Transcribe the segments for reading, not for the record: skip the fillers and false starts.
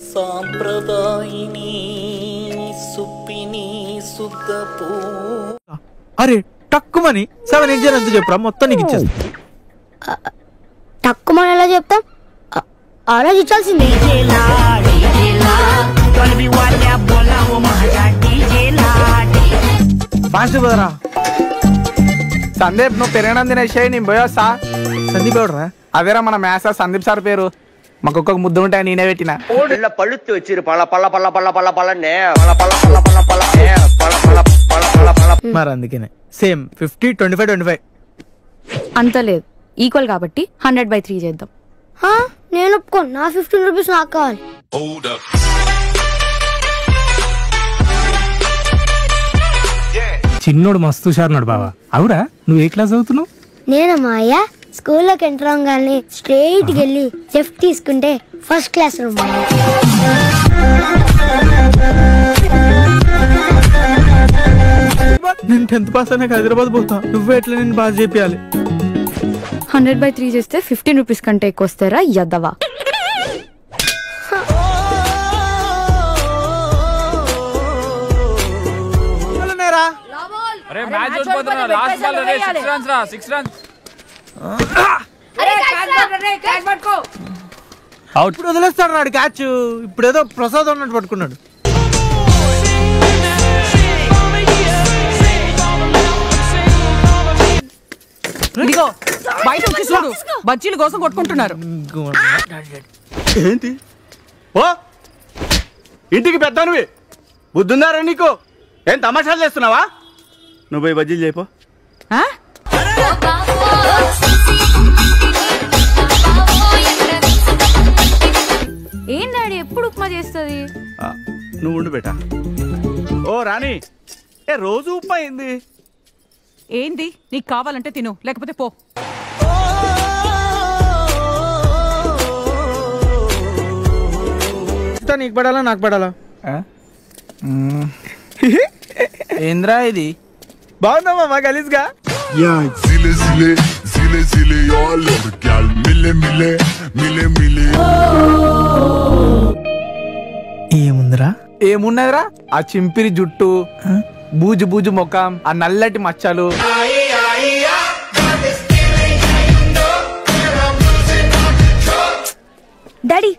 సాంప్రదాయిని సుప్పిని సుద్దపూ. అరే టక్కుమని 7 ఇంచెస్ ఎంత చెప్పరా మొత్తం నీకు ఇచ్చేస్తా. తక్కువని ఎలా చెప్తాం, ఆలోచించాల్సిందే. ఫాస్ట్ బదరా. సందీప్ నువ్వు పెరగడం తినేసాయి, నేను పోయొస్తా. సందీప్ ఎవడరా? అదేరా మన మ్యాథ్స్ సార్ సందీప్ సార్ పేరు. మాకు ఒక్కొక్క ముద్దు ఉంటాయి, నేనే పెట్టిన. పళ్ళుత్తి వచ్చి పళ్ళ పళ్ళ పళ్ళ పళ్ళ పళ్ళ పళ్ళనే పళ్ళ పళ్ళ పళ్ళ పళ్ళ పళ్ళ పళ్ళ పళ్ళ పళ్ళ పళ్ళ పళ్ళ. మరి అందుకనే సేమ్ 50 25 25. అంత లేదు, ఈక్వల్ కాబట్టి 100/3 చేద్దాం. నేను ఒప్పుకోను, నా 15 రూపీస్ నాకు కావాలి. చిన్నోడు మస్తు హుషారున్నాడు బావా. అవురా, నువ్వు ఏ క్లాస్ చదువుతున్నావు? నేనమ్మా అయ్యా స్కూల్లోకి ఎంటర్ అవగానే స్ట్రైట్ వెళ్ళి లెఫ్ట్ తీసుకుంటే ఫస్ట్ క్లాస్ రూమ్. నేను 10th పాస్ అయినాక హైదరాబాద్ పోతా, నువ్వే ఎట్లా నేను బాగా చేపియాలి. 100/3 చేస్తే 15 రూపీస్ కంటే ఎక్కువ వస్తారా యద్దవా? ఇప్పుడు వదిలేస్తాడు నాడు క్యాచ్. ఇప్పుడు ఏదో ప్రసాద్ ఉన్నట్టు పట్టుకున్నాడు. ఇదిగో బయట వచ్చి చూడు, బజ్జీల కోసం కొట్టుకుంటున్నారు. ఏంటి ఓ ఇంటికి పెద్దనువి బుద్ధుందారా నీకు? ఏం తమాషాలు చేస్తున్నావా? నువ్వు పోయి బజ్జీలు చేయపో. ఏం డాడీ ఎప్పుడు ఉప్మా చేస్తుంది? నువ్వు ఉండు బేటా. ఓ రాణి, ఏ రోజు ఉప్మా అయింది ఏంది? నీకు కావాలంటే తిను, లేకపోతే పో. నీకు పడాలా నాకు పడాలా? ఏంద్రా ఇది? బాగుందమ్మా మా గలీజ్గా. ఏముందిరా? ఏమున్నదిరా? ఆ చింపిరి జుట్టు, బూజు బూజు ముఖం, ఆ నల్లటి మచ్చలు. డాడీ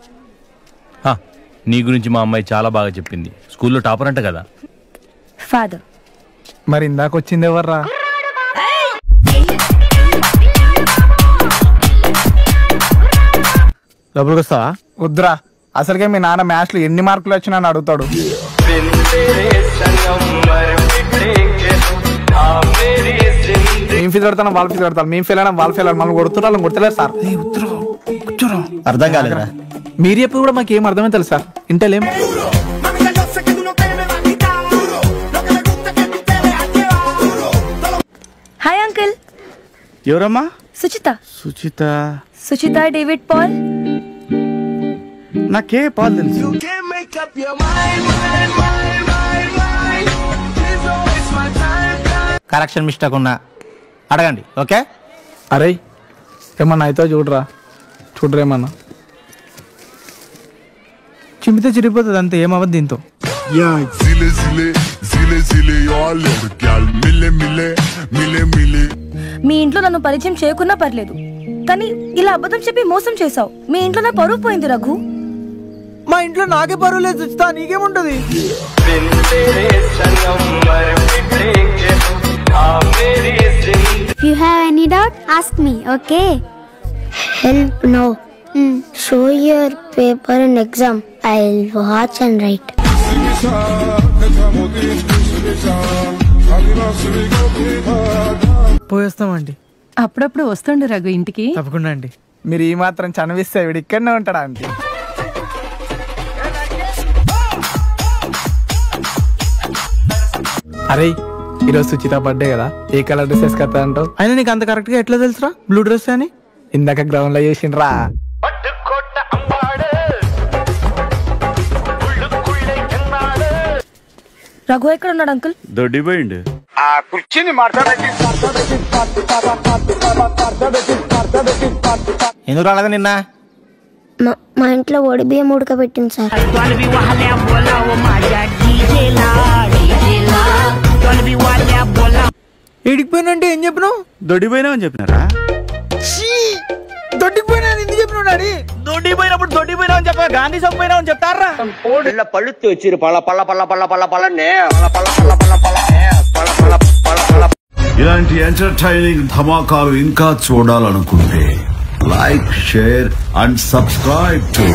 నీ గురించి మా అమ్మాయి చాలా బాగా చెప్పింది. స్కూల్లో టాపర్ అంట కదా? ఫాదర్. మరి ఇందాక వచ్చింది ఎవర్రా? లోపలికి వస్తావా? వద్దురా, అసలుకే మీ నాన్న మ్యాథ్స్ లో ఎన్ని మార్కులు వచ్చినా అని అడుగుతాడు. మేము ఫీజు కడతాను, వాళ్ళు ఫీజు కడతారు. మేము ఫెయిల్ అయినా వాళ్ళు ఫెయిల్ అయినా మనం కొడుతున్నారు, కొడతలేదు సార్. అర్థం కాలేదురా. మీరు చెప్పి కూడా మాకు ఏం అర్థమే తెలుసు సార్. ఇంటలేం. Hi uncle. ఎవరమ్మా? సుచిత. సుచిత. Suchitha David Paul. నాకే పాల్ తెలుసు. కరెక్షన్ మిస్టేక్ ఉన్నా అడగండి. ఓకే. అరే ఏమన్నా అయితే చూడరా, చూడరేమన్నా. చింపితే చిరిగిపోతుంది అంతే, ఏమవ్వదు దీంతో. మీ ఇంట్లో నన్ను పరిచయం చేయకున్నా పర్లేదు, కానీ ఇలా అబద్ధం చెప్పి మోసం చేసావు. మీ ఇంట్లో నా పరువు పోయింది రఘు. మా ఇంట్లో నాకే పరువు లేదు Suchitha, నీకేముంటది? If you have any doubt, ask me, okay? Help no. Show your paper in exam. I'll watch and write. పోయేస్తామండి. అప్పుడప్పుడు వస్తుండు రఘు ఇంటికి. తప్పకుండా అండి. మీరు ఈ మాత్రం చనివిస్తే వీడు ఇక్కడనే ఉంటాడా అండి? అరే ఈరోజు సుచిత బర్త్డే కదా, ఏ కలర్ డ్రెస్ వేసుకొస్తా అంటావు? అయినా నీకు అంత కరెక్ట్ గా ఎట్లా తెలుసురా బ్లూ డ్రెస్ అని? ఇందాక గ్రౌండ్ లో చేసిండ్రా. రఘు ఎక్కడ ఉన్నాడు అంకుల్? దొడ్డిపోయిండు. ఎందుకు రాలేదా నిన్న? మా ఇంట్లో ఒడి బియ్యం ఉడకబెట్టింది సార్. ఇడికిపోయినంటే ఏం చెప్పినావు? దొడ్డిపోయినావు అని చెప్పినారా? దొడ్డిపోయినా ఎందుకు చెప్పినావు డాడీ? దొడ్డిపోయినప్పుడు దొడ్డిపోయినావు అని చెప్పా, గాంధీ సొప్పిపోయినావు అని చెప్తారా? ఇలా పళ్ళుతూ వచ్చిరు పళ్ళ పళ్ళ పళ్ళ పళ్ళ పళ్ళ పళ్ళనే పళ్ళ పళ్ళ పళ్ళ పళ్ళ పళ్ళ పళ్ళ పళ్ళ పళ్ళ. ఇలాంటి ఎంటర్టైనింగ్ ధమాకాలు ఇంకా చూడాలనుకుంటే like, share and subscribe to